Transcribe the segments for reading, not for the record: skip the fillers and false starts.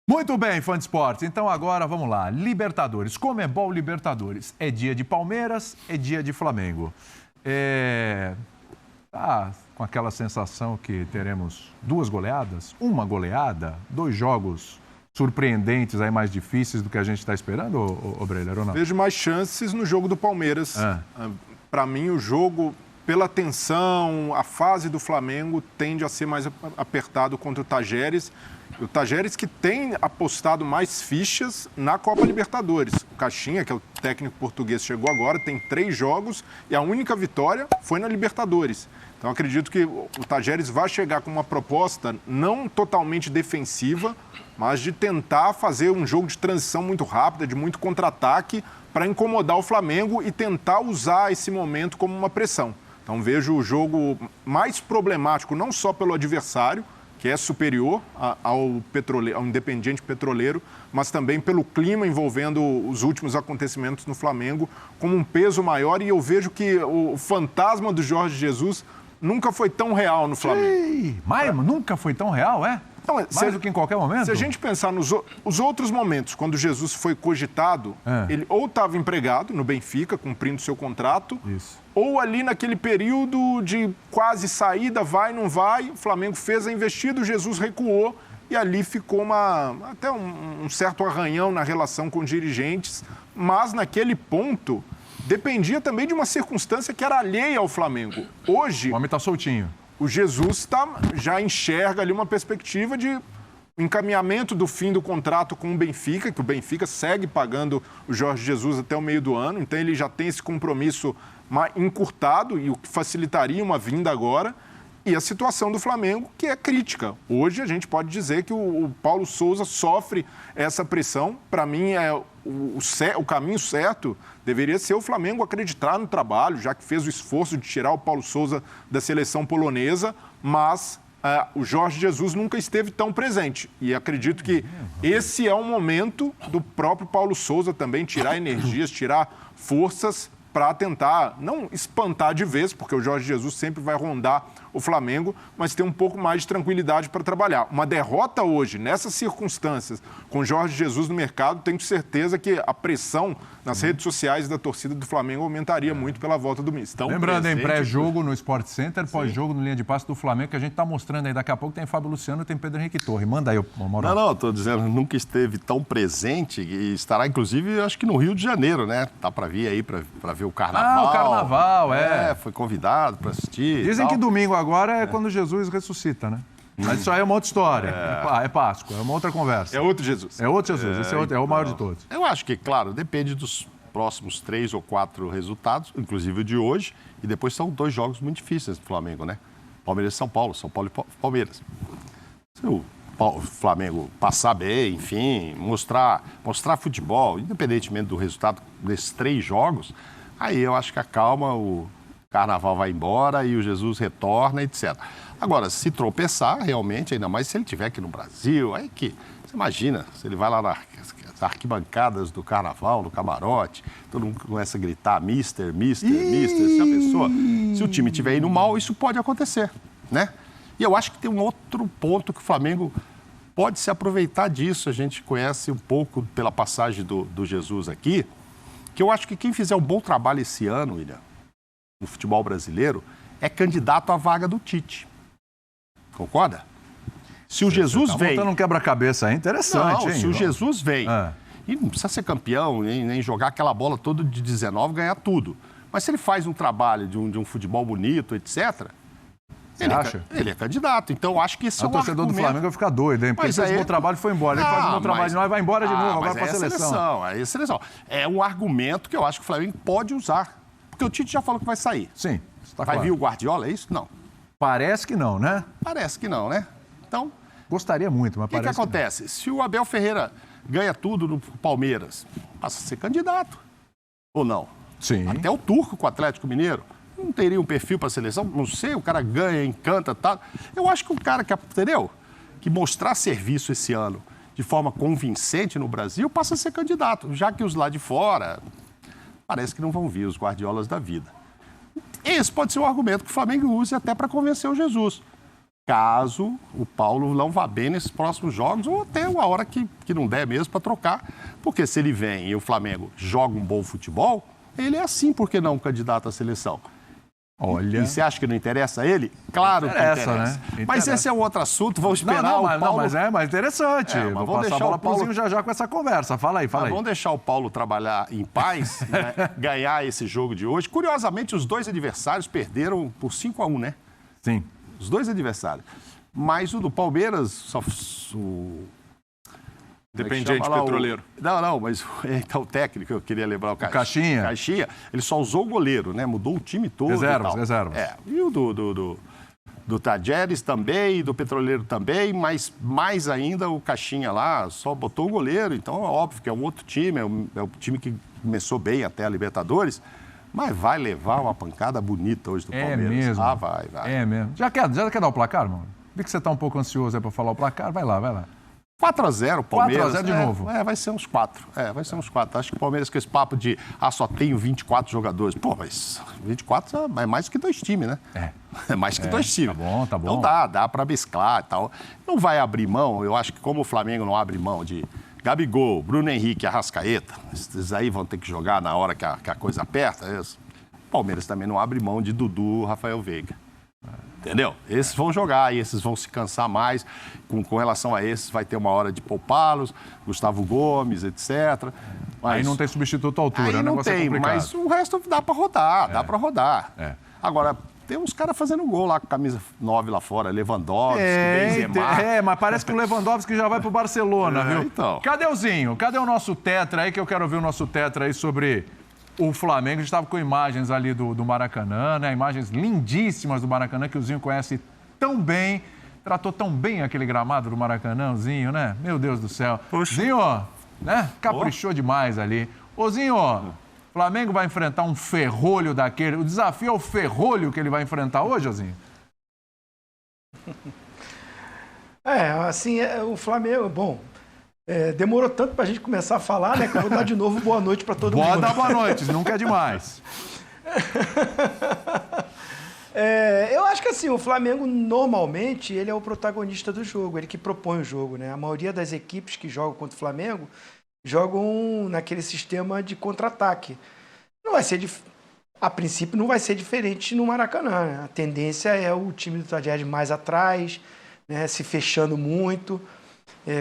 Muito bem, fã de esportes. Então agora vamos lá. Libertadores. Conmebol Libertadores. É dia de Palmeiras, é dia de Flamengo. Com aquela sensação que teremos duas goleadas, uma goleada, dois jogos surpreendentes, aí mais difíceis do que a gente está esperando, ô Breler, ou não? Vejo mais chances no jogo do Palmeiras. Para mim, o jogo, pela tensão, a fase do Flamengo tende a ser mais apertado contra o Tajeres. O Tajeres que tem apostado mais fichas na Copa Libertadores. O Caixinha, que é o técnico português, chegou agora, tem 3 jogos e a única vitória foi na Libertadores. Então, acredito que o Tajeres vai chegar com uma proposta não totalmente defensiva, mas de tentar fazer um jogo de transição muito rápida, de muito contra-ataque, para incomodar o Flamengo e tentar usar esse momento como uma pressão. Então, vejo o jogo mais problemático, não só pelo adversário, que é superior ao Independiente Petroleiro, mas também pelo clima envolvendo os últimos acontecimentos no Flamengo, como um peso maior. E eu vejo que o fantasma do Jorge Jesus nunca foi tão real no Flamengo. Mas nunca foi tão real, é? Não, mais do que em qualquer momento? Se a gente pensar nos outros momentos, quando Jesus foi cogitado, ele ou estava empregado no Benfica, cumprindo seu contrato, ou ali naquele período de quase saída, vai, não vai, o Flamengo fez a investida, o Jesus recuou e ali ficou até um certo arranhão na relação com os dirigentes, mas naquele ponto dependia também de uma circunstância que era alheia ao Flamengo. Hoje... O homem está soltinho. O Jesus já enxerga ali uma perspectiva de encaminhamento do fim do contrato com o Benfica, que o Benfica segue pagando o Jorge Jesus até o meio do ano, então ele já tem esse compromisso encurtado e o que facilitaria uma vinda agora. E a situação do Flamengo, que é crítica. Hoje a gente pode dizer que o Paulo Souza sofre essa pressão. Para mim, o caminho certo deveria ser o Flamengo acreditar no trabalho, já que fez o esforço de tirar o Paulo Souza da seleção polonesa, mas o Jorge Jesus nunca esteve tão presente. E acredito que esse é o momento do próprio Paulo Souza também tirar energias, tirar forças para tentar, não espantar de vez, porque o Jorge Jesus sempre vai rondar o Flamengo, mas ter um pouco mais de tranquilidade para trabalhar. Uma derrota hoje, nessas circunstâncias, com o Jorge Jesus no mercado, tenho certeza que a pressão nas redes sociais da torcida do Flamengo aumentaria muito pela volta do Misto. Lembrando, em pré-jogo no Sport Center, pós-jogo no linha de passe do Flamengo, que a gente está mostrando aí. Daqui a pouco tem Fábio Luciano e tem Pedro Henrique Torre. Manda aí, Mauro. Não, estou dizendo, nunca esteve tão presente e estará, inclusive, acho que no Rio de Janeiro, né? Tá para vir aí para ver o Carnaval. O Carnaval, foi convidado para assistir. Dizem que domingo agora é quando Jesus ressuscita, né? Mas isso aí é uma outra história. É Páscoa, é uma outra conversa. É outro Jesus. É outro Jesus, esse é o maior de todos. Eu acho que, claro, depende dos próximos 3 ou 4 resultados, inclusive o de hoje, e depois são 2 jogos muito difíceis do Flamengo, né? Palmeiras e São Paulo e Palmeiras. Se o Flamengo passar bem, enfim, mostrar futebol, independentemente do resultado desses 3 jogos, aí eu acho que acalma, o Carnaval vai embora e o Jesus retorna, etc. Agora, se tropeçar, realmente, ainda mais se ele estiver aqui no Brasil, aí que, você imagina, se ele vai lá nas arquibancadas do Carnaval, no camarote, todo mundo começa a gritar Mister, se o time estiver indo mal, isso pode acontecer, né? E eu acho que tem um outro ponto que o Flamengo pode se aproveitar disso, a gente conhece um pouco pela passagem do Jesus aqui, que eu acho que quem fizer um bom trabalho esse ano, William, no futebol brasileiro, é candidato à vaga do Tite. Concorda? Se o Jesus vem... montando um quebra-cabeça aí, interessante, não, hein? Se o Jesus vem, e não precisa ser campeão, nem jogar aquela bola toda de 19, ganhar tudo. Mas se ele faz um trabalho de um futebol bonito, etc., ele é candidato. Então, eu acho que esse é o torcedor do Flamengo vai ficar doido, hein? Porque ele fez um bom trabalho e foi embora. Ele faz um bom trabalho de nós, vai embora de novo, agora para a seleção. É seleção. É um argumento que eu acho que o Flamengo pode usar. Porque o Tite já falou que vai sair. Sim, está claro. Vai vir o Guardiola, é isso? Não. Parece que não, né? Parece que não, né? Então... Gostaria muito, mas parece que acontece? Se o Abel Ferreira ganha tudo no Palmeiras, passa a ser candidato. Ou não? Sim. Até o Turco com o Atlético Mineiro. Não teria um perfil para a seleção? Não sei, o cara ganha, encanta, tal. Eu acho que o cara que, entendeu? Que mostrar serviço esse ano de forma convincente no Brasil, passa a ser candidato. Já que os lá de fora, parece que não vão vir, os Guardiolas da vida. Esse pode ser um argumento que o Flamengo use até para convencer o Jesus. caso o Paulo não vá bem nesses próximos jogos, ou até uma hora que não der mesmo para trocar. Porque se ele vem e o Flamengo joga um bom futebol, ele é assim, por que não candidato à seleção? Olha. E você acha que não interessa a ele? Claro Interessa, que interessa. né? Mas Interessa. esse é um outro assunto, vamos esperar Não, o Paulo... mas é mais interessante. mas Vou vamos passar a deixar bola o Paulo- pro Zinho já com essa conversa. Fala aí, fala aí. Vamos deixar o Paulo trabalhar em paz, né? Ganhar esse jogo de hoje. Curiosamente, os dois adversários perderam por 5-1, né? Sim. Os dois adversários. Mas o do Palmeiras, Independiente Petroleiro. Não, mas então, o técnico, eu queria lembrar o Caixinha. Caixinha, ele só usou o goleiro, né? Mudou o time todo. Reservas. E o do Tadjeres também, do Petroleiro também, mas mais ainda o Caixinha lá só botou o goleiro. Então, é óbvio que é um outro time, é um time que começou bem até a Libertadores, mas vai levar uma pancada bonita hoje do Palmeiras. É mesmo. Ah, vai. É mesmo. Já quer dar o placar, mano? Vi que você tá um pouco ansioso aí pra falar o placar. Vai lá. 4-0 o Palmeiras. 4-0 de novo. Vai ser uns 4. Vai ser uns 4. Acho que o Palmeiras com esse papo de só tenho 24 jogadores. Pô, mas 24 é mais que 2 times, né? É mais que 2 times. Tá bom. Então dá pra mesclar e tal. Não vai abrir mão, eu acho que como o Flamengo não abre mão de Gabigol, Bruno Henrique, Arrascaeta, esses aí vão ter que jogar na hora que a coisa aperta. O Palmeiras também não abre mão de Dudu, Rafael Veiga. Entendeu? Esses vão jogar e esses vão se cansar mais. Com relação a esses, vai ter uma hora de poupá-los, Gustavo Gomes, etc. Mas Aí não tem substituto à altura, aí né? não tem, mas o resto dá pra rodar, É. Agora, tem uns caras fazendo gol lá com camisa 9 lá fora, Lewandowski, Benzema. Mas parece que o Lewandowski já vai pro Barcelona, viu? Então. Cadê o Zinho? Cadê o nosso tetra aí, que eu quero ver o nosso tetra aí sobre o Flamengo? A gente estava com imagens ali do Maracanã, né? Imagens lindíssimas do Maracanã, que o Zinho conhece tão bem, tratou tão bem aquele gramado do Maracanã, o Zinho, né? Meu Deus do céu. Poxa. Zinho, né? Caprichou demais ali. Ô, Zinho, Flamengo vai enfrentar um ferrolho daquele. O desafio é o ferrolho que ele vai enfrentar hoje, ô Zinho? O Flamengo, bom, demorou tanto pra gente começar a falar, né? Que eu vou dar de novo boa noite pra todo mundo. Pode dar boa noite, nunca é demais. Eu acho que assim, o Flamengo normalmente ele é o protagonista do jogo, ele que propõe o jogo, né? A maioria das equipes que jogam contra o Flamengo jogam naquele sistema de contra-ataque. Não vai ser a princípio não vai ser diferente no Maracanã, né? A tendência é o time do Tadjeres mais atrás, né? Se fechando muito,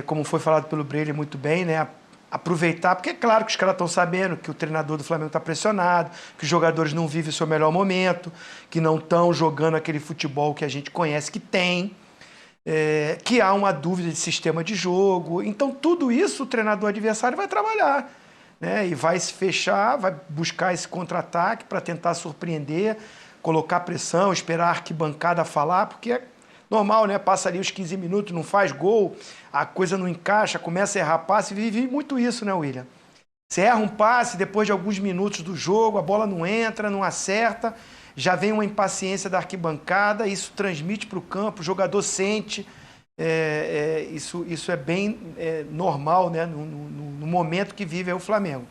como foi falado pelo Breyer muito bem, né? Aproveitar, porque é claro que os caras estão sabendo que o treinador do Flamengo está pressionado, que os jogadores não vivem o seu melhor momento, que não estão jogando aquele futebol que a gente conhece que tem, que há uma dúvida de sistema de jogo. Então, tudo isso o treinador adversário vai trabalhar, né? E vai se fechar, vai buscar esse contra-ataque para tentar surpreender, colocar pressão, esperar a arquibancada falar, porque é normal, né? Passa ali os 15 minutos, não faz gol, a coisa não encaixa, começa a errar passe, vive muito isso, né, William? Você erra um passe, depois de alguns minutos do jogo, a bola não entra, não acerta, já vem uma impaciência da arquibancada, isso transmite para o campo, o jogador sente, isso é bem normal, né, no momento que vive o Flamengo.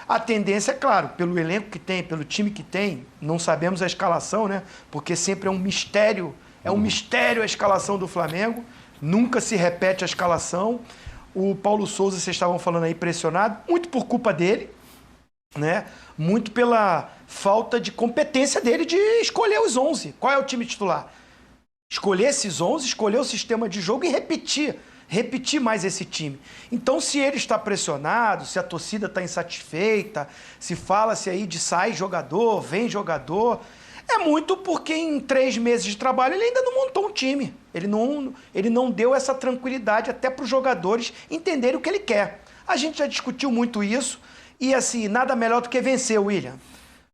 A tendência, é claro, pelo elenco que tem, pelo time que tem, não sabemos a escalação, né, porque sempre é um mistério a escalação do Flamengo, nunca se repete a escalação. O Paulo Souza, vocês estavam falando aí, pressionado, muito por culpa dele, né? Muito pela falta de competência dele de escolher os 11. Qual é o time titular? Escolher esses 11, escolher o sistema de jogo e repetir mais esse time. Então, se ele está pressionado, se a torcida está insatisfeita, se fala-se aí de sai jogador, vem jogador, é muito porque em 3 meses de trabalho ele ainda não montou um time. Ele não deu essa tranquilidade até para os jogadores entenderem o que ele quer. A gente já discutiu muito isso e, assim, nada melhor do que vencer, William.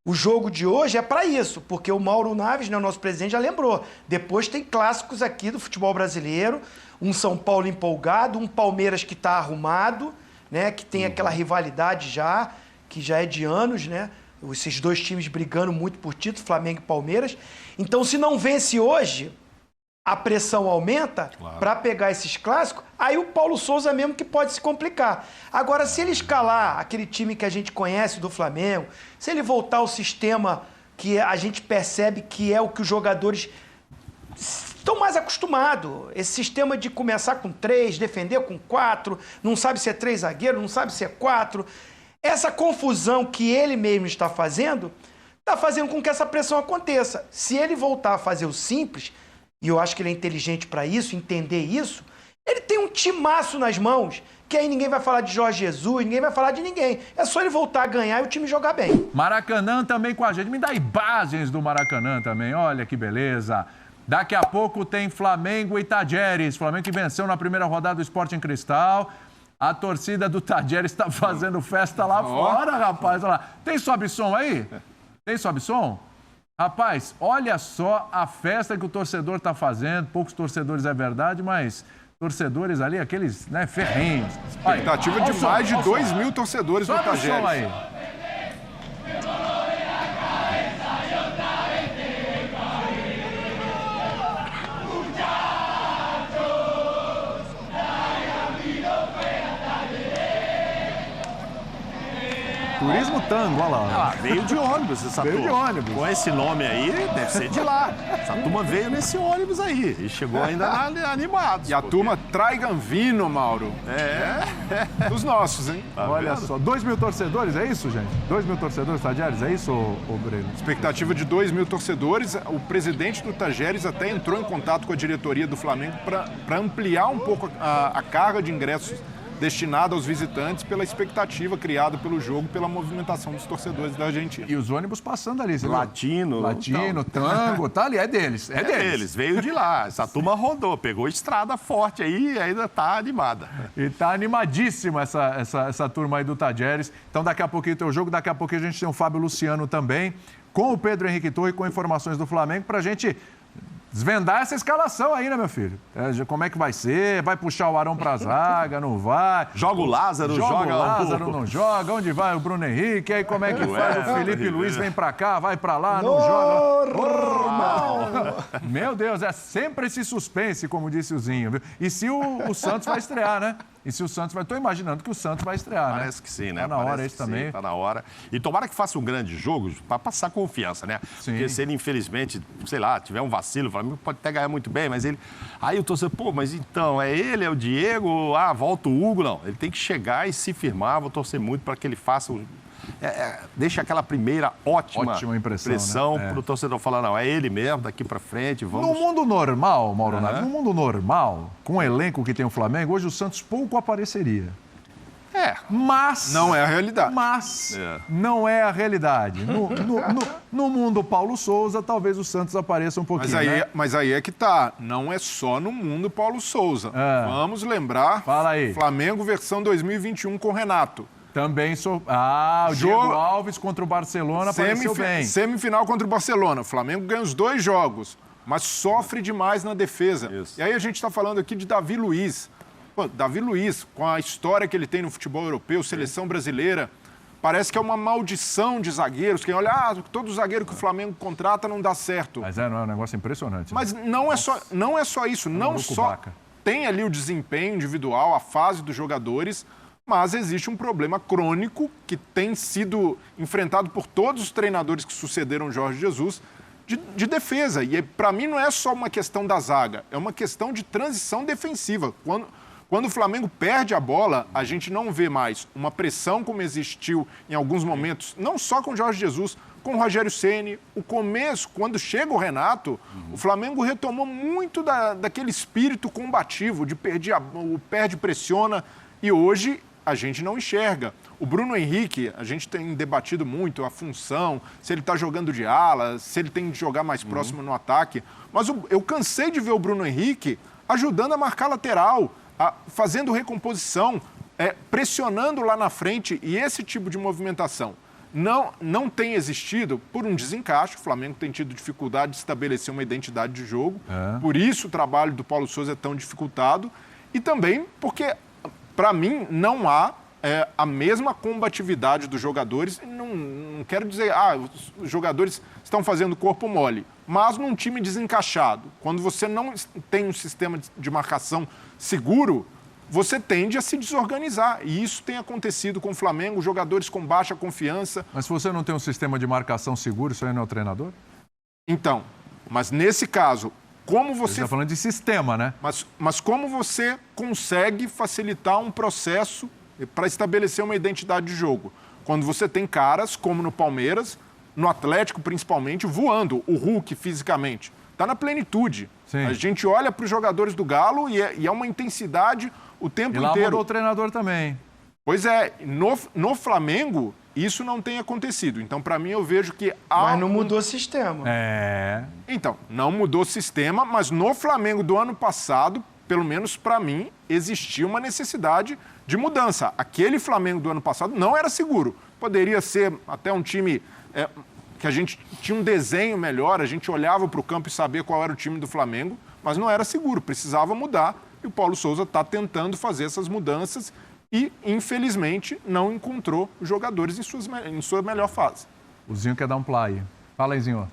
O jogo de hoje é para isso, porque o Mauro Naves, né, o nosso presidente, já lembrou. Depois tem clássicos aqui do futebol brasileiro, um São Paulo empolgado, um Palmeiras que está arrumado, né, que tem aquela rivalidade já, que já é de anos, né? Esses dois times brigando muito por título, Flamengo e Palmeiras. Então, se não vence hoje, a pressão aumenta para pegar esses clássicos, aí o Paulo Souza mesmo que pode se complicar. Agora, se ele escalar aquele time que a gente conhece do Flamengo, se ele voltar ao sistema que a gente percebe que é o que os jogadores estão mais acostumados. Esse sistema de começar com 3, defender com 4, não sabe se é 3 zagueiros, não sabe se é 4. Essa confusão que ele mesmo está fazendo com que essa pressão aconteça. Se ele voltar a fazer o simples, e eu acho que ele é inteligente para isso, entender isso, ele tem um timaço nas mãos, que aí ninguém vai falar de Jorge Jesus, ninguém vai falar de ninguém. É só ele voltar a ganhar e o time jogar bem. Maracanã também com a gente. Me dá imagens do Maracanã também. Olha que beleza. Daqui a pouco tem Flamengo e Tajeres. Flamengo que venceu na primeira rodada do Sport em Cristal. A torcida do Tajeres está fazendo festa lá fora, rapaz. Olha lá. Tem sobe-som aí? Tem sobe-som? Rapaz, olha só a festa que o torcedor está fazendo. Poucos torcedores é verdade, mas torcedores ali, aqueles, né, ferrenhos. Expectativa de mais de 2 mil torcedores no Sobe o som Tajeres. aí. Turismo Tango, olha lá. Veio de ônibus essa Veio turma. de ônibus. Com esse nome aí, deve ser de lá. Essa turma veio nesse ônibus aí e chegou ainda animados. E a turma Traiganvino, Mauro. Dos nossos, hein? Olha só, 2 mil torcedores, é isso, gente? 2 mil torcedores, Tajeres, é isso, ô Breno? Expectativa de 2 mil torcedores. O presidente do Tajeres até entrou em contato com a diretoria do Flamengo para ampliar um pouco a carga de ingressos destinada aos visitantes pela expectativa criada pelo jogo, pela movimentação dos torcedores da Argentina. E os ônibus passando ali, você viu? Latino, Tango, tá ali, é deles, é deles. Eles, veio de lá. Essa turma rodou, pegou estrada forte aí e ainda tá animada. E tá animadíssima essa turma aí do Tajeres. Então daqui a pouquinho tem o jogo, daqui a pouquinho a gente tem o Fábio Luciano também, com o Pedro Henrique Torre, com informações do Flamengo, pra gente desvendar essa escalação aí, né, meu filho? Como é que vai ser? Vai puxar o Arão pra zaga, não vai? Joga o Lázaro, Joga o Lázaro, não joga. Onde vai o Bruno Henrique? Aí como é que faz? O Felipe Luiz vem pra cá, vai pra lá, não joga. Normal. Meu Deus, é sempre esse suspense, como disse o Zinho, viu? E se o Santos vai estrear, né? E se o Santos vai... Tô imaginando que o Santos vai estrear, né? Parece que sim, né? Tá na hora esse também. Tá na hora. E tomara que faça um grande jogo para passar confiança, né? Sim. Porque se ele, infelizmente, sei lá, tiver um vacilo, o Flamengo pode até ganhar muito bem, mas ele... Aí o torcedor, pô, mas então, é ele, é o Diego, volta o Hugo, não. Ele tem que chegar e se firmar, vou torcer muito para que ele faça... deixa aquela primeira ótima impressão né? para o torcedor falar, não, é ele mesmo, daqui para frente, vamos... No mundo normal, Mauro Naves, no mundo normal, com o elenco que tem o Flamengo, hoje o Santos pouco apareceria. Mas... Não é a realidade. Mas não é a realidade. No mundo Paulo Souza, talvez o Santos apareça um pouquinho, Mas aí é que tá. Não é só no mundo Paulo Souza. Vamos lembrar. Fala aí. Flamengo versão 2021 com Renato. Também sou... o Diego Alves contra o Barcelona apareceu bem. Semifinal contra o Barcelona. O Flamengo ganha os 2 jogos, mas sofre demais na defesa. Isso. E aí a gente está falando aqui de Davi Luiz. Pô, Davi Luiz, com a história que ele tem no futebol europeu, seleção brasileira, parece que é uma maldição de zagueiros. Quem olha, todo zagueiro que o Flamengo contrata não dá certo. Mas não é um negócio impressionante. Mas não é só isso. Não só tem ali o desempenho individual, a fase dos jogadores, mas existe um problema crônico que tem sido enfrentado por todos os treinadores que sucederam Jorge Jesus de defesa. E para mim não é só uma questão da zaga, é uma questão de transição defensiva. Quando o Flamengo perde a bola, a gente não vê mais uma pressão como existiu em alguns momentos, não só com o Jorge Jesus, com o Rogério Ceni. O começo, quando chega o Renato, o Flamengo retomou muito daquele espírito combativo, de o perde, pressiona, e hoje a gente não enxerga. O Bruno Henrique, a gente tem debatido muito a função, se ele está jogando de ala, se ele tem de jogar mais próximo no ataque, mas eu cansei de ver o Bruno Henrique ajudando a marcar lateral, fazendo recomposição, pressionando lá na frente, e esse tipo de movimentação não tem existido por um desencaixe. O Flamengo tem tido dificuldade de estabelecer uma identidade de jogo, por isso o trabalho do Paulo Souza é tão dificultado, e também porque, para mim, não há a mesma combatividade dos jogadores. Não quero dizer, os jogadores estão fazendo corpo mole, mas num time desencaixado, quando você não tem um sistema de marcação seguro, você tende a se desorganizar. E isso tem acontecido com o Flamengo, jogadores com baixa confiança. Mas se você não tem um sistema de marcação seguro, isso aí não é o treinador? Então, mas nesse caso, como Você você... está falando de sistema, né? Mas como você consegue facilitar um processo para estabelecer uma identidade de jogo? Quando você tem caras, como no Palmeiras, no Atlético principalmente, voando, o Hulk fisicamente. Está na plenitude. Sim. A gente olha para os jogadores do Galo e é uma intensidade o tempo E lá inteiro. mudou o treinador também. Pois é, no Flamengo, isso não tem acontecido. Então, para mim, eu vejo que há... Mas não mudou o sistema. Então, não mudou o sistema, mas no Flamengo do ano passado, pelo menos para mim, existia uma necessidade de mudança. Aquele Flamengo do ano passado não era seguro. Poderia ser até um time que a gente tinha um desenho melhor, a gente olhava para o campo e sabia qual era o time do Flamengo, mas não era seguro, precisava mudar. E o Paulo Souza está tentando fazer essas mudanças e, infelizmente, não encontrou os jogadores em sua melhor fase. O Zinho quer dar um play. Fala aí, Zinho.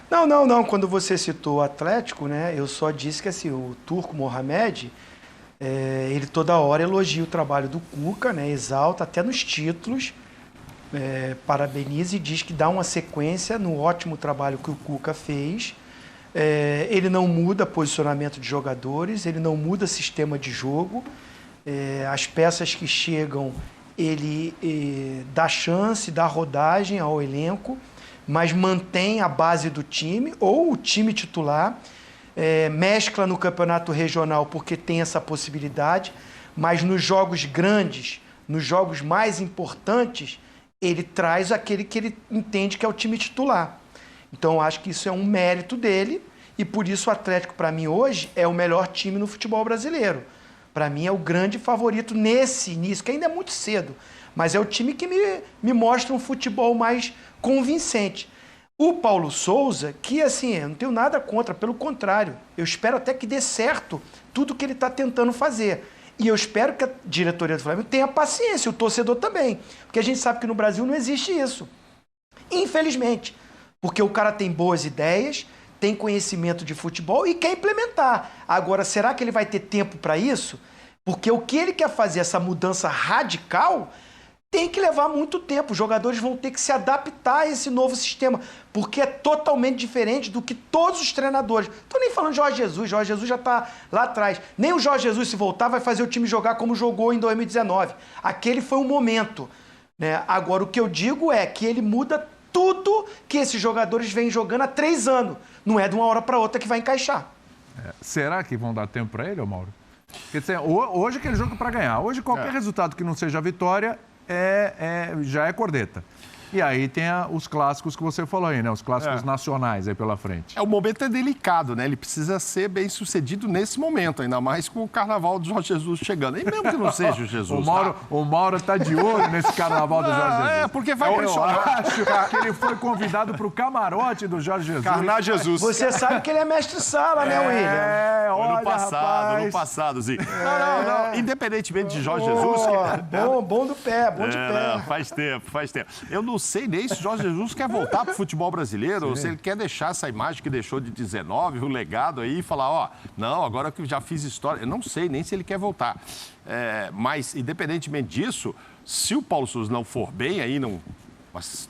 Não. Quando você citou o Atlético, né, eu só disse que assim, o Turco Mohamed, ele toda hora elogia o trabalho do Cuca, né, exalta até nos títulos, parabeniza e diz que dá uma sequência no ótimo trabalho que o Cuca fez. Ele não muda posicionamento de jogadores, ele não muda sistema de jogo. As peças que chegam, ele dá chance, dá rodagem ao elenco, mas mantém a base do time, ou o time titular, mescla no campeonato regional porque tem essa possibilidade, mas nos jogos grandes, nos jogos mais importantes, ele traz aquele que ele entende que é o time titular. Então, eu acho que isso é um mérito dele e, por isso, o Atlético, para mim, hoje, é o melhor time no futebol brasileiro. Para mim, é o grande favorito nesse início, que ainda é muito cedo, mas é o time que me mostra um futebol mais convincente. O Paulo Souza, que, assim, eu não tenho nada contra, pelo contrário, eu espero até que dê certo tudo que ele está tentando fazer. E eu espero que a diretoria do Flamengo tenha paciência, o torcedor também, porque a gente sabe que no Brasil não existe isso. Infelizmente. Porque o cara tem boas ideias, tem conhecimento de futebol e quer implementar. Agora, será que ele vai ter tempo para isso? Porque o que ele quer fazer, essa mudança radical, tem que levar muito tempo. Os jogadores vão ter que se adaptar a esse novo sistema, porque é totalmente diferente do que todos os treinadores. Estou nem falando de Jorge Jesus já está lá atrás. Nem o Jorge Jesus, se voltar, vai fazer o time jogar como jogou em 2019. Aquele foi um momento, né? Agora, o que eu digo é que ele muda tudo que esses jogadores vêm jogando há 3 anos. Não é de uma hora para outra que vai encaixar. Será que vão dar tempo para ele, Mauro? Porque hoje é aquele jogo para ganhar. Hoje qualquer resultado que não seja vitória já é cordeta. E aí tem os clássicos que você falou aí, né? Os clássicos nacionais aí pela frente. O momento é delicado, né? Ele precisa ser bem sucedido nesse momento, ainda mais com o carnaval do Jorge Jesus chegando. E mesmo que não seja o Jesus. O Mauro tá de olho nesse carnaval do Jorge Jesus. Porque vai Eu acho que ele foi convidado para o camarote do Jorge Jesus. Carná Jesus. Você sabe que ele é mestre-sala, né, William? Olha, no passado, Zinho. Não. Independentemente de Jorge Jesus... Bom do pé, bom de pé. Não, faz tempo. Eu não sei nem se o Jorge Jesus quer voltar para o futebol brasileiro ou se ele quer deixar essa imagem que deixou de 19, o legado aí, e falar, não, agora que eu já fiz história. Eu não sei nem se ele quer voltar. Mas, independentemente disso, se o Paulo Souza não for bem aí,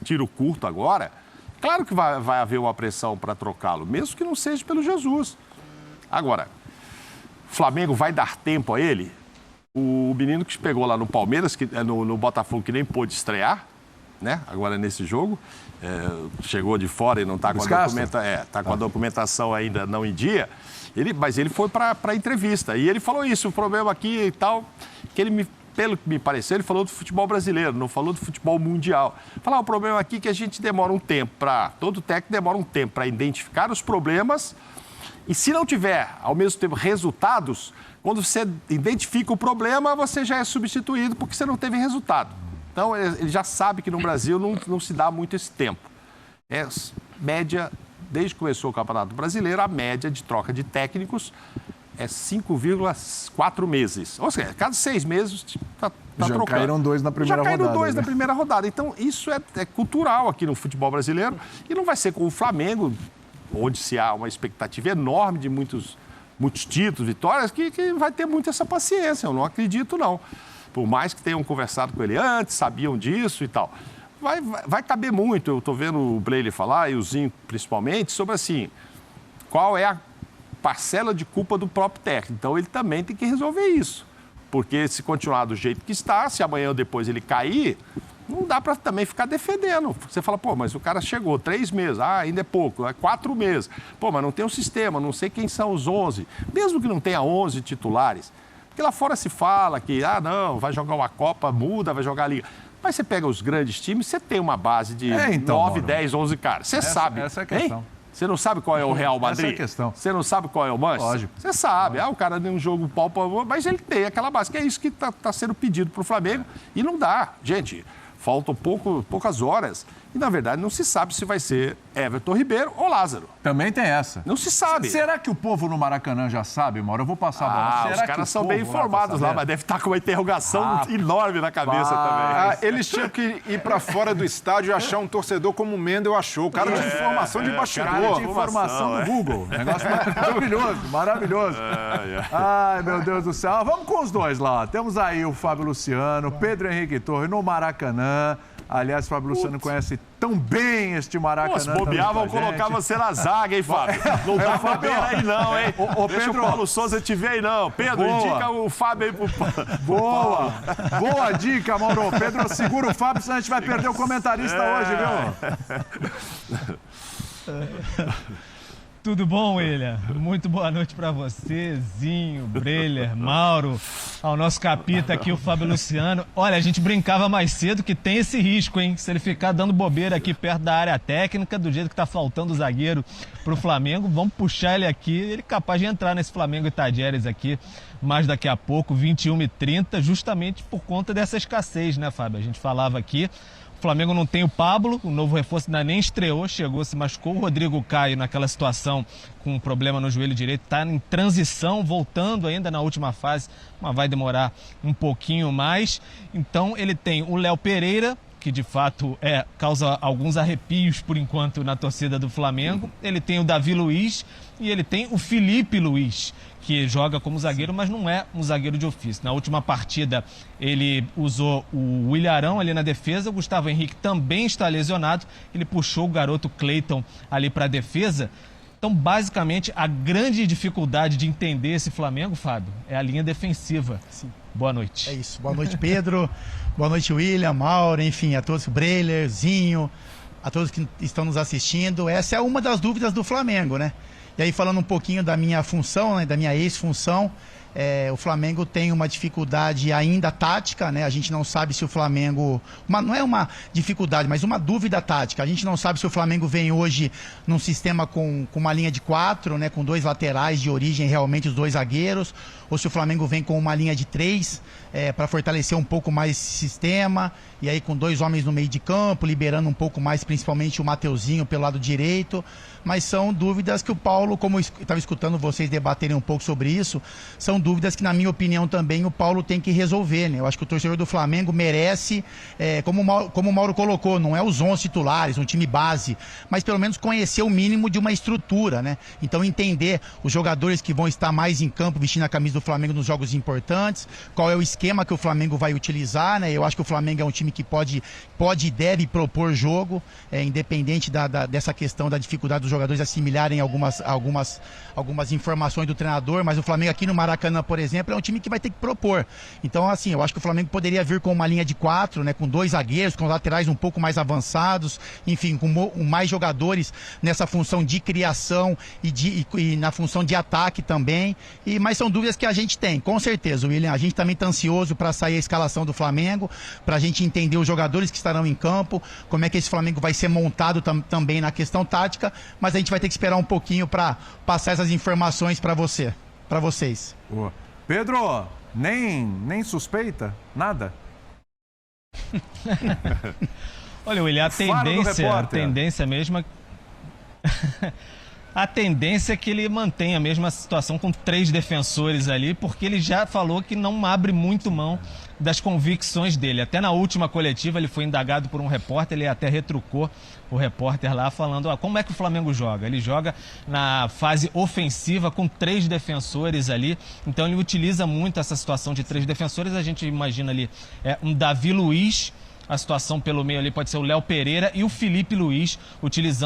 tiro curto agora, claro que vai haver uma pressão para trocá-lo, mesmo que não seja pelo Jesus. Agora, o Flamengo vai dar tempo a ele? O menino que pegou lá no Palmeiras, no Botafogo, que nem pôde estrear, né? Agora nesse jogo, chegou de fora e não está com a documentação ainda não em dia, mas ele foi para a entrevista e ele falou isso, o problema aqui e tal, que pelo que me pareceu, ele falou do futebol brasileiro, não falou do futebol mundial. O problema aqui é que a gente demora um tempo todo técnico demora um tempo para identificar os problemas e se não tiver, ao mesmo tempo, resultados, quando você identifica o problema, você já é substituído porque você não teve resultado. Então, ele já sabe que no Brasil não se dá muito esse tempo. Média, desde que começou o Campeonato Brasileiro, a média de troca de técnicos é 5,4 meses. Ou seja, cada 6 meses está trocando. Caíram 2 na primeira rodada. Já caíram 2 na primeira rodada. Então, isso é cultural aqui no futebol brasileiro. E não vai ser com o Flamengo, onde se há uma expectativa enorme de muitos títulos, vitórias, que vai ter muito essa paciência. Eu não acredito, não. Por mais que tenham conversado com ele antes, sabiam disso e tal. vai caber muito. Eu estou vendo o Breyle falar, e o Zinho principalmente, sobre assim, qual é a parcela de culpa do próprio técnico. Então, ele também tem que resolver isso. Porque se continuar do jeito que está, se amanhã ou depois ele cair, não dá para também ficar defendendo. Você fala, pô, mas o cara chegou 3 meses, ainda é pouco, 4 meses. Pô, mas não tem um sistema, não sei quem são os 11. Mesmo que não tenha 11 titulares. Porque lá fora se fala que, não, vai jogar uma Copa, muda, vai jogar a Liga. Mas você pega os grandes times, você tem uma base de 9, 10, 11 caras. Você sabe. Essa é a questão. Hein? Você não sabe qual é o Real Madrid? Essa é a questão. Você não sabe qual é o Manchester? Lógico. Você sabe. O cara tem um jogo pau, mas ele tem aquela base, que é isso que está sendo pedido para o Flamengo. E não dá. Gente, faltam poucas horas. E, na verdade, não se sabe se vai ser Everton Ribeiro ou Lázaro. Também tem essa. Não se sabe. Será que o povo no Maracanã já sabe, Mauro? Eu vou passar a bola. Será os caras são bem informados lá, mas deve estar com uma interrogação enorme na cabeça também. Eles tinham que ir para fora do estádio e achar um torcedor como o Mendel achou. O cara de informação de bastidor. Cara de informação do Google. Negócio maravilhoso, maravilhoso. Ai, meu Deus do céu. Vamos com os dois lá. Temos aí o Fábio Luciano, Pedro Henrique Torres no Maracanã. Aliás, o Fábio Luciano conhece tão bem este Maracanã. Se bobear, vão colocar você na zaga, hein, Fábio? Não dá bobeira aí, não, hein? Deixa Pedro, o Paulo Souza te ver aí, não. Pedro, indica o Fábio aí pro... Boa! Boa dica, Mauro. Pedro, segura o Fábio, senão a gente vai perder o comentarista hoje, viu? Tudo bom, William? Muito boa noite para você, Zinho, Breler, Mauro, ao nosso capita aqui, o Fábio Luciano. Olha, a gente brincava mais cedo que tem esse risco, hein? Se ele ficar dando bobeira aqui perto da área técnica, do jeito que tá faltando o zagueiro pro Flamengo, vamos puxar ele aqui, ele é capaz de entrar nesse Flamengo e Tadieres aqui mais daqui a pouco, 21h30, justamente por conta dessa escassez, né, Fábio? A gente falava aqui. O Flamengo não tem o Pablo, o novo reforço ainda nem estreou, chegou, se machucou. O Rodrigo Caio naquela situação com um problema no joelho direito, está em transição, voltando ainda na última fase, mas vai demorar um pouquinho mais. Então ele tem o Léo Pereira, que de fato causa alguns arrepios por enquanto na torcida do Flamengo. Ele tem o Davi Luiz e ele tem o Felipe Luiz, que joga como zagueiro, mas não é um zagueiro de ofício. Na última partida, ele usou o Ilharão ali na defesa, o Gustavo Henrique também está lesionado, ele puxou o garoto Cleiton ali para a defesa. Então, basicamente, a grande dificuldade de entender esse Flamengo, Fábio, é a linha defensiva. Sim. Boa noite. É isso. Boa noite, Pedro. Boa noite, William, Mauro, enfim, a todos, Breler, Zinho, a todos que estão nos assistindo. Essa é uma das dúvidas do Flamengo, né? E aí, falando um pouquinho da minha função, né, da minha ex-função, o Flamengo tem uma dificuldade ainda tática, né? A gente não sabe se o Flamengo... não é uma dificuldade, mas uma dúvida tática. A gente não sabe se o Flamengo vem hoje num sistema com uma linha de 4, né? Com 2 laterais de origem, realmente os 2 zagueiros, ou se o Flamengo vem com uma linha de 3 para fortalecer um pouco mais esse sistema, e aí com 2 homens no meio de campo, liberando um pouco mais, principalmente o Mateuzinho pelo lado direito. Mas são dúvidas que o Paulo, como eu estava escutando vocês debaterem um pouco sobre isso, são dúvidas que, na minha opinião, também o Paulo tem que resolver, né? Eu acho que o torcedor do Flamengo merece, como o Mauro colocou, não é os 11 titulares, um time base, mas pelo menos conhecer o mínimo de uma estrutura, né? Então entender os jogadores que vão estar mais em campo vestindo a camisa do Flamengo nos jogos importantes, qual é o esquema que o Flamengo vai utilizar, né? Eu acho que o Flamengo é um time que pode e deve propor jogo, independente dessa questão da dificuldade dos jogadores assimilarem algumas informações do treinador, mas o Flamengo aqui no Maracanã, por exemplo, é um time que vai ter que propor. Então, assim, eu acho que o Flamengo poderia vir com uma linha de 4, né, com 2 zagueiros, com laterais um pouco mais avançados, enfim, com mais jogadores nessa função de criação e na função de ataque também. Mas são dúvidas que a gente tem, com certeza, William. A gente também está ansioso para sair a escalação do Flamengo, para a gente entender os jogadores que estarão em campo, como é que esse Flamengo vai ser montado também na questão tática, mas a gente vai ter que esperar um pouquinho para passar essas informações para vocês. Boa. Pedro, nem suspeita? Nada? Olha, William, a tendência mesmo... A tendência é que ele mantenha a mesma situação com 3 defensores ali, porque ele já falou que não abre muito mão das convicções dele. Até na última coletiva ele foi indagado por um repórter, ele até retrucou o repórter lá falando, como é que o Flamengo joga? Ele joga na fase ofensiva com 3 defensores ali, então ele utiliza muito essa situação de 3 defensores. A gente imagina ali um Davi Luiz a situação pelo meio ali pode ser o Léo Pereira e o Felipe Luiz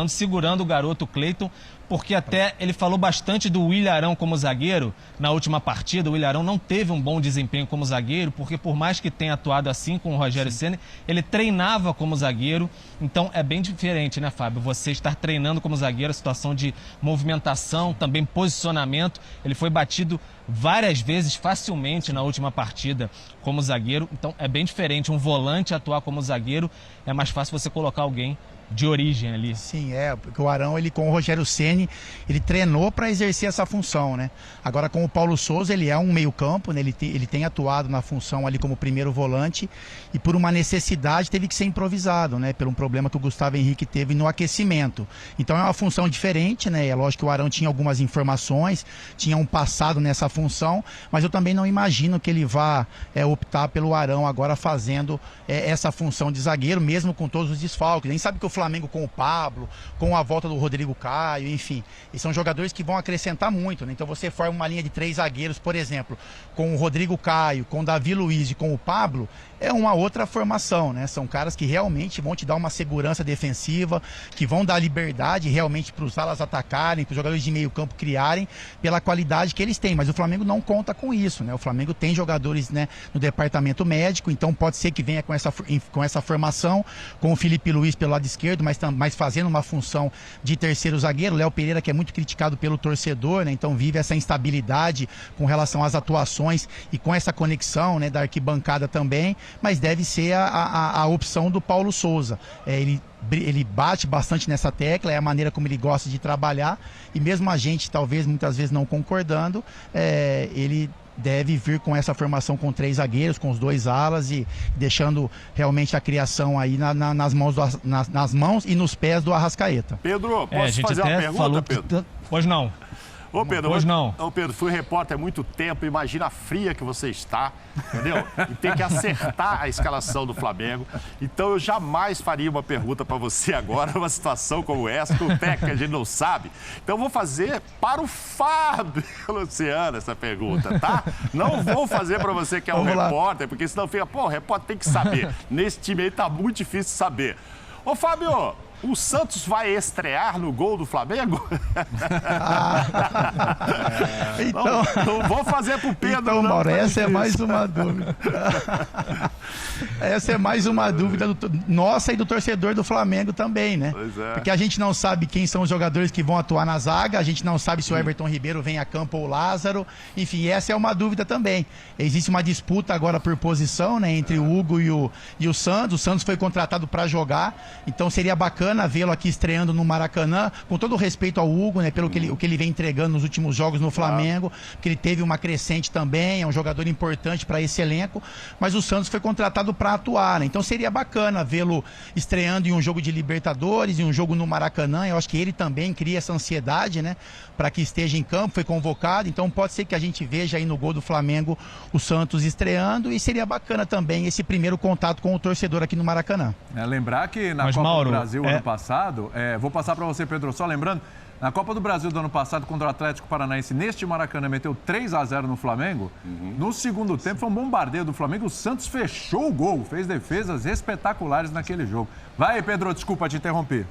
segurando o garoto Cleiton, porque até ele falou bastante do Ilharão como zagueiro na última partida. O Ilharão não teve um bom desempenho como zagueiro, porque por mais que tenha atuado assim com o Rogério Ceni, ele treinava como zagueiro. Então é bem diferente, né, Fábio? Você estar treinando como zagueiro, a situação de movimentação, também posicionamento. Ele foi batido várias vezes facilmente na última partida como zagueiro. Então é bem diferente um volante atuar como zagueiro. É mais fácil você colocar alguém de origem ali. Sim, porque o Arão, ele com o Rogério Ceni, ele treinou para exercer essa função, né? Agora com o Paulo Souza, ele é um meio-campo, né? Ele tem atuado na função ali como primeiro volante e por uma necessidade teve que ser improvisado, né? Pelo um problema que o Gustavo Henrique teve no aquecimento. Então é uma função diferente, né? É lógico que o Arão tinha algumas informações, tinha um passado nessa função, mas eu também não imagino que ele vá optar pelo Arão agora fazendo essa função de zagueiro, mesmo com todos os desfalques. Nem sabe que o Flamengo com o Pablo, com a volta do Rodrigo Caio, enfim, e são jogadores que vão acrescentar muito, né? Então você forma uma linha de 3 zagueiros, por exemplo, com o Rodrigo Caio, com o Davi Luiz e com o Pablo, é uma outra formação, né? São caras que realmente vão te dar uma segurança defensiva, que vão dar liberdade realmente para os alas atacarem, para os jogadores de meio campo criarem, pela qualidade que eles têm, mas o Flamengo não conta com isso, né? O Flamengo tem jogadores, né, no departamento médico, então pode ser que venha com essa formação, com o Felipe Luiz pelo lado esquerdo, mas fazendo uma função de terceiro zagueiro. Léo Pereira, que é muito criticado pelo torcedor, né? Então vive essa instabilidade com relação às atuações e com essa conexão, né, da arquibancada também, mas deve ser a opção do Paulo Souza. Ele bate bastante nessa tecla, é a maneira como ele gosta de trabalhar, e mesmo a gente, talvez, muitas vezes não concordando, ele deve vir com essa formação com 3 zagueiros, com os 2 alas e deixando realmente a criação aí nas mãos e nos pés do Arrascaeta. Pedro, posso fazer uma pergunta, Pedro? Pois não. Ô, Pedro, pois não. Ô, Pedro, fui repórter há muito tempo, imagina a fria que você está, entendeu? E tem que acertar a escalação do Flamengo. Então eu jamais faria uma pergunta para você agora, numa situação como essa, com o técnico que a gente não sabe. Então eu vou fazer para o Fábio Luciano essa pergunta, tá? Não vou fazer para você que é um repórter, porque senão fica, pô, o repórter tem que saber. Nesse time aí tá muito difícil saber. Ô, Fábio, o Santos vai estrear no gol do Flamengo? Então, não vou fazer pro Pedro. Então, Mauro, essa é mais uma dúvida. Essa é mais uma dúvida nossa e do torcedor do Flamengo também, né? Pois é. Porque a gente não sabe quem são os jogadores que vão atuar na zaga, a gente não sabe se o Everton Ribeiro vem a campo ou o Lázaro. Enfim, essa é uma dúvida também. Existe uma disputa agora por posição, né, entre o Hugo e o Santos. O Santos foi contratado para jogar, então seria bacana vê-lo aqui estreando no Maracanã, com todo o respeito ao Hugo, né, pelo o que ele vem entregando nos últimos jogos no Flamengo, porque ele teve uma crescente também, é um jogador importante para esse elenco, mas o Santos foi contratado para atuar, né? Então seria bacana vê-lo estreando em um jogo de Libertadores, em um jogo no Maracanã. Eu acho que ele também cria essa ansiedade, né, para que esteja em campo, foi convocado, então pode ser que a gente veja aí no gol do Flamengo o Santos estreando, e seria bacana também esse primeiro contato com o torcedor aqui no Maracanã. Lembrar que na Copa do Brasil ano passado, vou passar para você, Pedro, só lembrando, na Copa do Brasil do ano passado, contra o Atlético Paranaense, neste Maracanã, meteu 3-0 no Flamengo. No segundo tempo, foi um bombardeio do Flamengo. O Santos fechou o gol, fez defesas espetaculares naquele jogo. Vai, Pedro, desculpa te interromper.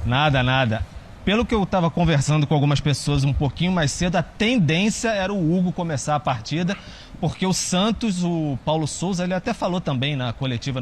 Nada. Pelo que eu estava conversando com algumas pessoas um pouquinho mais cedo, a tendência era o Hugo começar a partida, porque o Santos, o Paulo Souza, ele até falou também na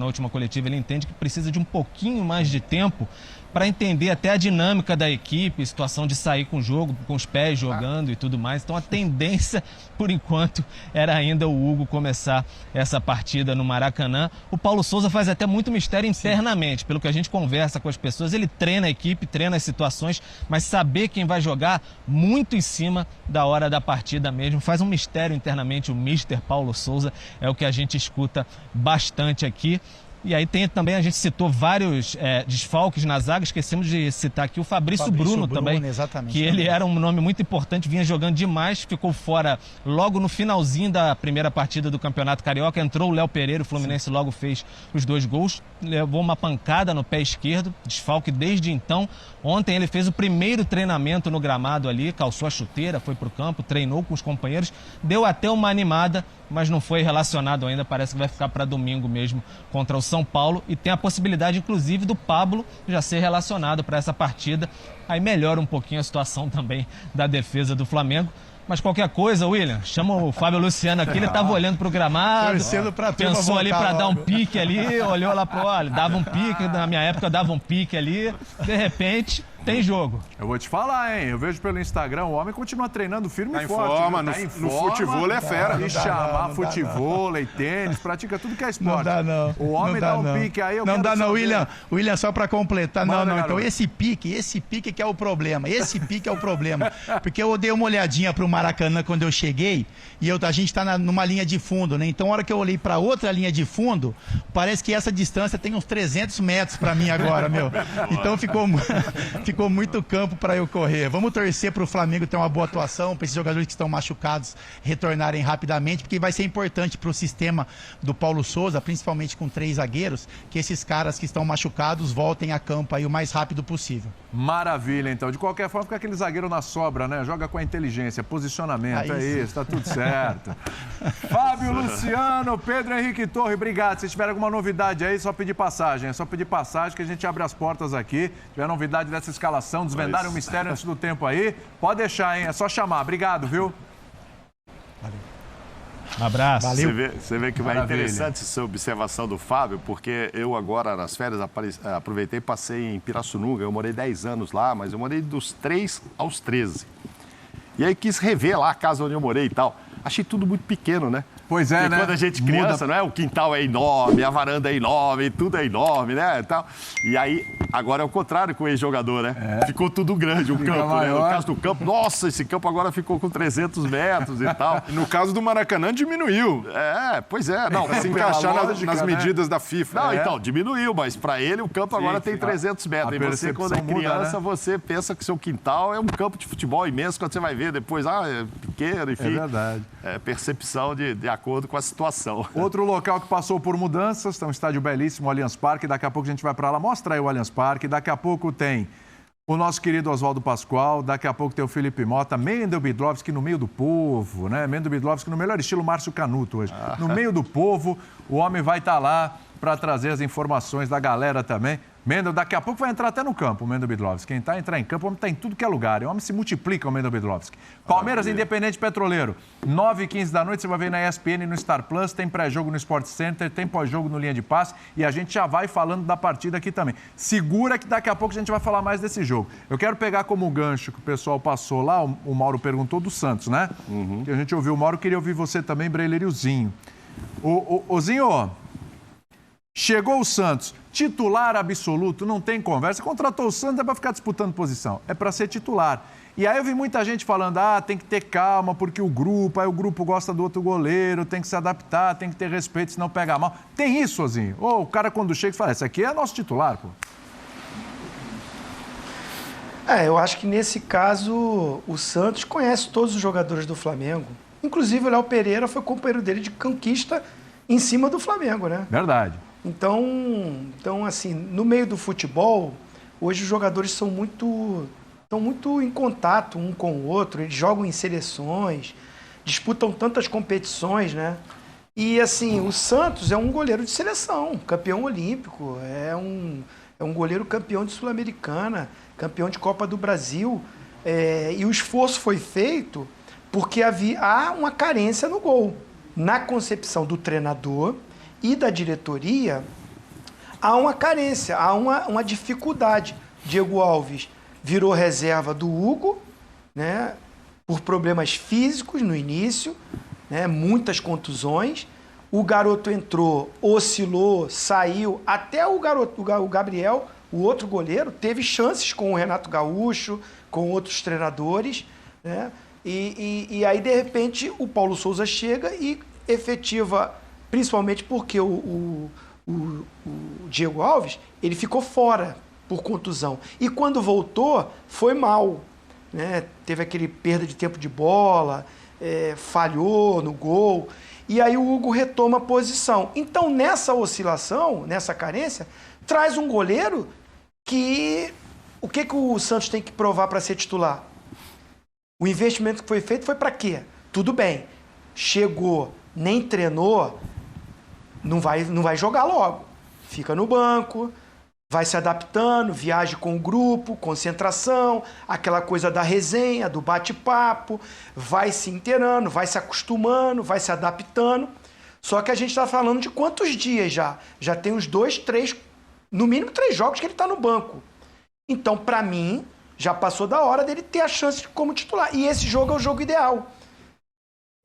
última coletiva, ele entende que precisa de um pouquinho mais de tempo para entender até a dinâmica da equipe, situação de sair com o jogo, com os pés jogando e tudo mais. Então a tendência, por enquanto, era ainda o Hugo começar essa partida no Maracanã. O Paulo Souza faz até muito mistério internamente, pelo que a gente conversa com as pessoas. Ele treina a equipe, treina as situações, mas saber quem vai jogar muito em cima da hora da partida mesmo. Faz um mistério internamente o Mister Paulo Souza, é o que a gente escuta bastante aqui. E aí tem também, a gente citou vários desfalques na zaga, esquecemos de citar aqui o Fabrício Bruno também, exatamente, que ele era um nome muito importante, vinha jogando demais, ficou fora logo no finalzinho da primeira partida do Campeonato Carioca, entrou o Léo Pereira, o Fluminense logo fez os 2 gols, levou uma pancada no pé esquerdo, desfalque desde então. Ontem ele fez o primeiro treinamento no gramado ali, calçou a chuteira, foi para o campo, treinou com os companheiros, deu até uma animada mas não foi relacionado ainda, parece que vai ficar para domingo mesmo contra o São Paulo, e tem a possibilidade, inclusive, do Pablo já ser relacionado para essa partida. Aí melhora um pouquinho a situação também da defesa do Flamengo. Mas qualquer coisa, William, chama o Fábio Luciano aqui, ele estava olhando pro gramado, pensou ali para dar um pique ali, olhou lá pro olho, dava um pique, na minha época dava um pique ali, de repente tem jogo. Eu vou te falar, hein? Eu vejo pelo Instagram, o homem continua treinando firme e em forte. forma, Tá em no futebol é fera. E chamar futevôlei, tênis, pratica tudo que é esporte. Não dá, não. O homem dá um pique aí, eu não quero dá, não, saber. William. William, só para completar. Manda, Não. garoto. Então esse pique que é o problema. Esse pique é o problema. Porque eu dei uma olhadinha pro Maracanã quando eu cheguei e a gente tá numa linha de fundo, né? Então, a hora que eu olhei para outra linha de fundo, parece que essa distância tem uns 300 metros para mim agora, meu. Então, ficou muito campo para eu correr. Vamos torcer para o Flamengo ter uma boa atuação, para esses jogadores que estão machucados retornarem rapidamente, porque vai ser importante para o sistema do Paulo Souza, principalmente com 3 zagueiros, que esses caras que estão machucados voltem a campo aí o mais rápido possível. Maravilha, então. De qualquer forma, fica aquele zagueiro na sobra, né? Joga com a inteligência, posicionamento, é isso, tá tudo certo. Fábio Luciano, Pedro Henrique Torre, obrigado. Se tiver alguma novidade aí, só pedir passagem. É só pedir passagem que a gente abre as portas aqui. Se tiver novidade dessa escalação, desvendarem o mistério antes do tempo aí, pode deixar, hein? É só chamar. Obrigado, viu? Um abraço. Valeu. Você vê que vai Maravilha. interessante essa observação do Fábio, porque eu agora, nas férias, aproveitei e passei em Pirassununga. Eu morei 10 anos lá, mas eu morei dos 3 aos 13. E aí quis rever lá a casa onde eu morei e tal. Achei tudo muito pequeno, né? Pois é, porque né? quando a gente criança, não é? O quintal é enorme, a varanda é enorme, tudo é enorme, né? E tal. E aí, agora é o contrário com o ex-jogador, né? Ficou tudo grande, o campo, né? maior. No caso do campo, nossa, esse campo agora ficou com 300 metros e tal. No caso do Maracanã, diminuiu. Pois é. Não, Pra se Pela encaixar lógica, nas né? medidas da FIFA. Não, É. então, diminuiu, mas para ele o campo agora tem 300 metros. A E você, quando é percepção muda, criança, né? você pensa que seu quintal é um campo de futebol imenso, quando você vai ver depois, é pequeno, enfim. É verdade. É percepção de acordo com a situação. Outro local que passou por mudanças, tem um estádio belíssimo, o Allianz Parque. Daqui a pouco a gente vai para lá. Mostra aí o Allianz Parque. Daqui a pouco tem o nosso querido Oswaldo Pascoal. Daqui a pouco tem o Felipe Mota. Mendel Bidlovski no meio do povo, né? Mendel Bidlovski no melhor estilo Márcio Canuto hoje. No meio do povo, o homem vai estar lá para trazer as informações da galera também. Mendel, daqui a pouco vai entrar até no campo, o Mendel Bidlovski. Quem está entrar em campo, o homem está em tudo que é lugar. O homem se multiplica, o Mendel Bidlovski. Palmeiras Independente Petroleiro, 9h15 da noite, você vai ver na ESPN e no Star Plus. Tem pré-jogo no Sport Center, tem pós-jogo no Linha de Passe. E a gente já vai falando da partida aqui também. Segura que daqui a pouco a gente vai falar mais desse jogo. Eu quero pegar como gancho que o pessoal passou lá, o Mauro perguntou do Santos, né? Que a gente ouviu o Mauro, queria ouvir você também, Breileriozinho. Ô Zinho, chegou o Santos, titular absoluto, não tem conversa. Contratou o Santos é para ficar disputando posição, é para ser titular. E aí eu vi muita gente falando, tem que ter calma, porque o grupo gosta do outro goleiro, tem que se adaptar, tem que ter respeito, senão pega mal. Tem isso, Zinho? Ou o cara quando chega fala, esse aqui é nosso titular, pô. Eu acho que nesse caso o Santos conhece todos os jogadores do Flamengo. Inclusive o Léo Pereira foi companheiro dele de conquista em cima do Flamengo, né? Verdade. Então, assim, no meio do futebol, hoje os jogadores estão muito em contato um com o outro, eles jogam em seleções, disputam tantas competições, né? E, assim, o Santos é um goleiro de seleção, campeão olímpico, é um goleiro campeão de Sul-Americana, campeão de Copa do Brasil, e o esforço foi feito porque há uma carência no gol. Na concepção do treinador e da diretoria, há uma carência, há uma dificuldade. Diego Alves virou reserva do Hugo, né, por problemas físicos no início, né, muitas contusões. O garoto entrou, oscilou, saiu. Até o Gabriel, o outro goleiro, teve chances com o Renato Gaúcho, com outros treinadores, né? E aí, de repente, o Paulo Souza chega e efetiva, principalmente porque o Diego Alves, ele ficou fora por contusão. E quando voltou, foi mal, né? Teve aquele perda de tempo de bola, falhou no gol. E aí o Hugo retoma a posição. Então, nessa oscilação, nessa carência, traz um goleiro que... O que o Santos tem que provar para ser titular? O investimento que foi feito foi para quê? Tudo bem, chegou nem treinou, não vai jogar logo. Fica no banco, vai se adaptando, viaja com o grupo, concentração, aquela coisa da resenha, do bate-papo, vai se inteirando, vai se acostumando, vai se adaptando. Só que a gente está falando de quantos dias já? Já tem uns 2, 3, no mínimo 3 jogos que ele está no banco. Então, para mim, já passou da hora dele ter a chance como titular. E esse jogo é o jogo ideal.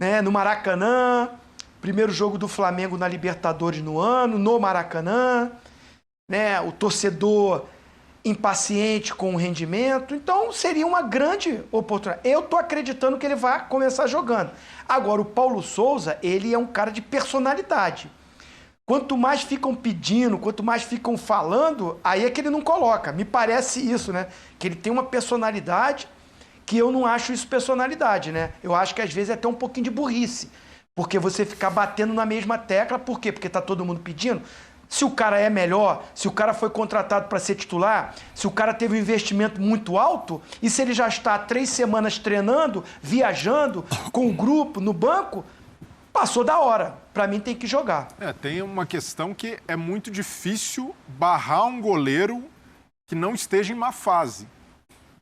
Né? No Maracanã, primeiro jogo do Flamengo na Libertadores no ano, no Maracanã, né? O torcedor impaciente com o rendimento. Então, seria uma grande oportunidade. Eu estou acreditando que ele vai começar jogando. Agora, o Paulo Souza, ele é um cara de personalidade. Quanto mais ficam pedindo, quanto mais ficam falando, aí é que ele não coloca. Me parece isso, né? Que ele tem uma personalidade que eu não acho isso personalidade, né? Eu acho que às vezes é até um pouquinho de burrice. Porque você ficar batendo na mesma tecla, por quê? Porque tá todo mundo pedindo. Se o cara é melhor, se o cara foi contratado para ser titular, se o cara teve um investimento muito alto, e se ele já está há 3 semanas treinando, viajando, com o grupo, no banco, passou da hora. Para mim tem que jogar. Tem uma questão que é muito difícil barrar um goleiro que não esteja em má fase.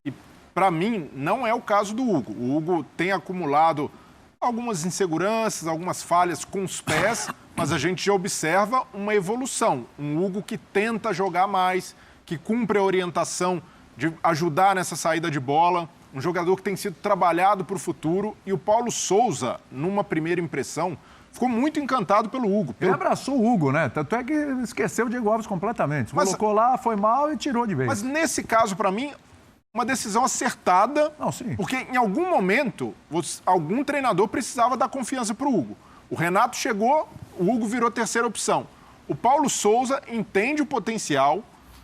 E para mim não é o caso do Hugo. O Hugo tem acumulado algumas inseguranças, algumas falhas com os pés, mas a gente já observa uma evolução. Um Hugo que tenta jogar mais, que cumpre a orientação de ajudar nessa saída de bola, um jogador que tem sido trabalhado para o futuro. E o Paulo Souza, numa primeira impressão, ficou muito encantado pelo Hugo. Ele abraçou o Hugo, né? Tanto é que esqueceu o Diego Alves completamente. Colocou lá, foi mal e tirou de vez. Mas nesse caso, para mim, uma decisão acertada. Não, sim. Porque em algum momento, algum treinador precisava dar confiança para o Hugo. O Renato chegou, o Hugo virou terceira opção. O Paulo Souza entende o potencial,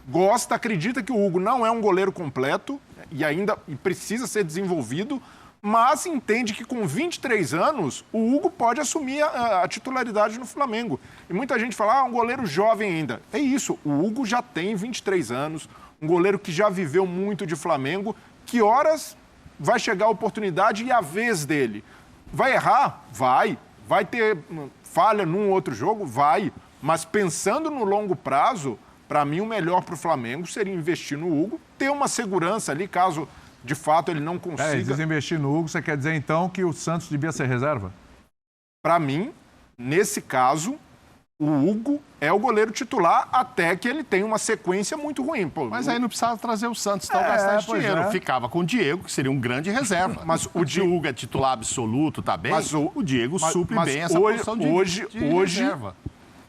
gosta, acredita que o Hugo não é um goleiro completo e ainda precisa ser desenvolvido, mas entende que com 23 anos o Hugo pode assumir a titularidade no Flamengo. E muita gente fala, um goleiro jovem ainda. É isso, o Hugo já tem 23 anos, um goleiro que já viveu muito de Flamengo, que horas vai chegar a oportunidade e a vez dele. Vai errar? Vai. Vai ter falha num outro jogo? Vai. Mas pensando no longo prazo, para mim o melhor para o Flamengo seria investir no Hugo, ter uma segurança ali, caso de fato ele não consiga. Desinvestir no Hugo, você quer dizer então que o Santos devia ser reserva? Para mim, nesse caso, o Hugo é o goleiro titular até que ele tenha uma sequência muito ruim. Pô, mas aí não precisava trazer o Santos, então gastar esse dinheiro. Ficava com o Diego, que seria um grande reserva. Mas o Hugo é titular absoluto, tá bem? Mas o Diego supre bem essa posição de reserva.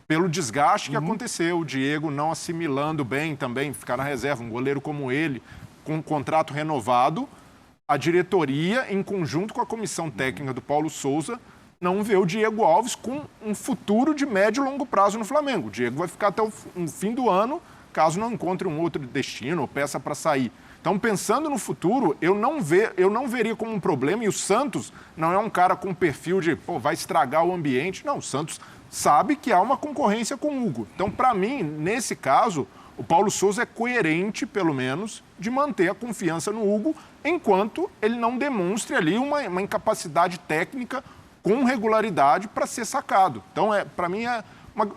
Pelo desgaste que aconteceu, o Diego não assimilando bem também, ficar na reserva, um goleiro como ele, com um contrato renovado, a diretoria, em conjunto com a comissão técnica do Paulo Souza, não vê o Diego Alves com um futuro de médio e longo prazo no Flamengo. O Diego vai ficar até o fim do ano, caso não encontre um outro destino ou peça para sair. Então, pensando no futuro, eu não veria como um problema, e o Santos não é um cara com perfil de, vai estragar o ambiente. Não, o Santos sabe que há uma concorrência com o Hugo. Então, para mim, nesse caso, o Paulo Souza é coerente, pelo menos, de manter a confiança no Hugo, enquanto ele não demonstre ali uma incapacidade técnica com regularidade para ser sacado. Então, para mim,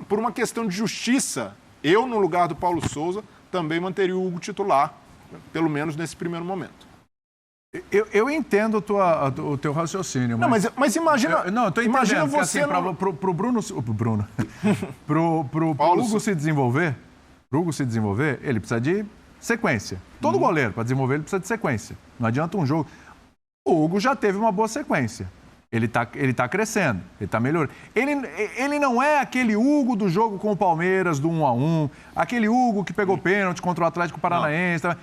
por uma questão de justiça, eu, no lugar do Paulo Souza, também manteria o Hugo titular, pelo menos nesse primeiro momento. Eu entendo o teu raciocínio. Não, mas imagina... eu tô entendendo. Imagina você... Assim, pro Bruno... Pro Hugo se desenvolver... Para o Hugo se desenvolver, ele precisa de sequência. Todo goleiro, para desenvolver, ele precisa de sequência. Não adianta um jogo... O Hugo já teve uma boa sequência. Ele tá crescendo, ele tá melhorando. Ele não é aquele Hugo do jogo com o Palmeiras, do 1-1, aquele Hugo que pegou pênalti contra o Atlético Paranaense. Não.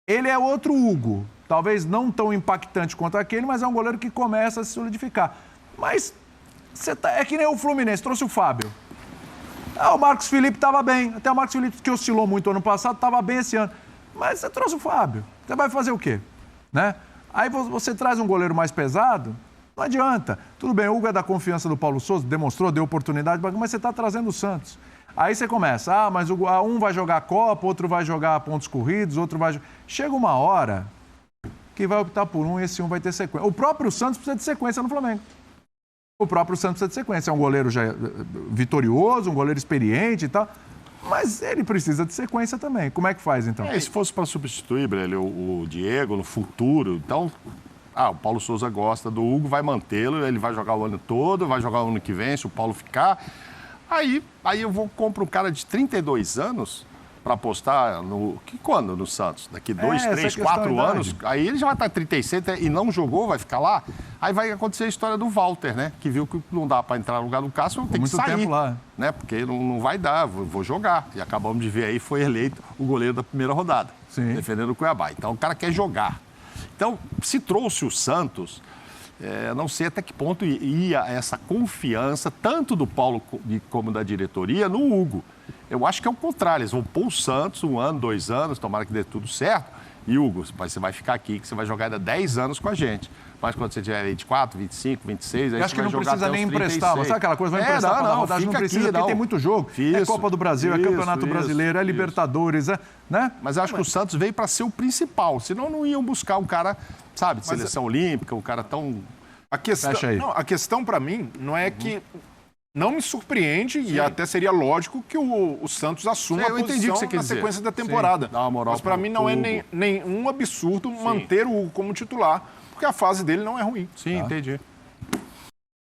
Ele é outro Hugo. Talvez não tão impactante quanto aquele, mas é um goleiro que começa a se solidificar. Mas é que nem o Fluminense, trouxe o Fábio. O Marcos Felipe estava bem. Até o Marcos Felipe, que oscilou muito ano passado, estava bem esse ano. Mas você trouxe o Fábio. Você vai fazer o quê? Né? Aí você traz um goleiro mais pesado, não adianta. Tudo bem, o Hugo é da confiança do Paulo Souza, demonstrou, deu oportunidade, mas você está trazendo o Santos. Aí você começa, mas um vai jogar a Copa, outro vai jogar pontos corridos, outro vai... Chega uma hora que vai optar por um e esse um vai ter sequência. O próprio Santos precisa de sequência no Flamengo. o próprio Santos precisa de sequência. É um goleiro já vitorioso, um goleiro experiente e tal, mas ele precisa de sequência também. Como é que faz, então? Se fosse para substituir, Brelho, o Diego no futuro, então... o Paulo Souza gosta do Hugo, vai mantê-lo, ele vai jogar o ano todo, vai jogar o ano que vem, se o Paulo ficar. Aí eu compro um cara de 32 anos para apostar quando no Santos? Daqui 2, 3, 4 anos? Aí ele já vai estar 36 e não jogou, vai ficar lá. Aí vai acontecer a história do Walter, né? Que viu que não dá para entrar no lugar do Cássio, tem que sair. Tempo lá. Né? Porque não vai dar, vou jogar. E acabamos de ver aí, foi eleito o goleiro da primeira rodada, defendendo o Cuiabá. Então o cara quer jogar. Então, se trouxe o Santos, não sei até que ponto ia essa confiança, tanto do Paulo como da diretoria, no Hugo. Eu acho que é o contrário, eles vão pôr o Santos 1 ano, 2 anos, tomara que dê tudo certo. E Hugo, você vai ficar aqui, que você vai jogar ainda 10 anos com a gente. Mas quando você tiver 24, 25, 26, aí eu acho você que vai não jogar precisa nem 36. emprestar. Sabe aquela coisa? Vai emprestar para a rodagem? Não precisa, porque tem muito jogo. É Copa do Brasil, é Campeonato Brasileiro, é Libertadores, né? Mas eu acho que o Santos veio para ser o principal. Senão não iam buscar um cara, sabe, de seleção olímpica, um cara tão... A questão para mim não é que... Não me surpreende e até seria lógico que o Santos assuma a posição na sequência da temporada. Mas para mim não é nenhum absurdo manter o Hugo como titular, porque a fase dele não é ruim. Sim, entendi.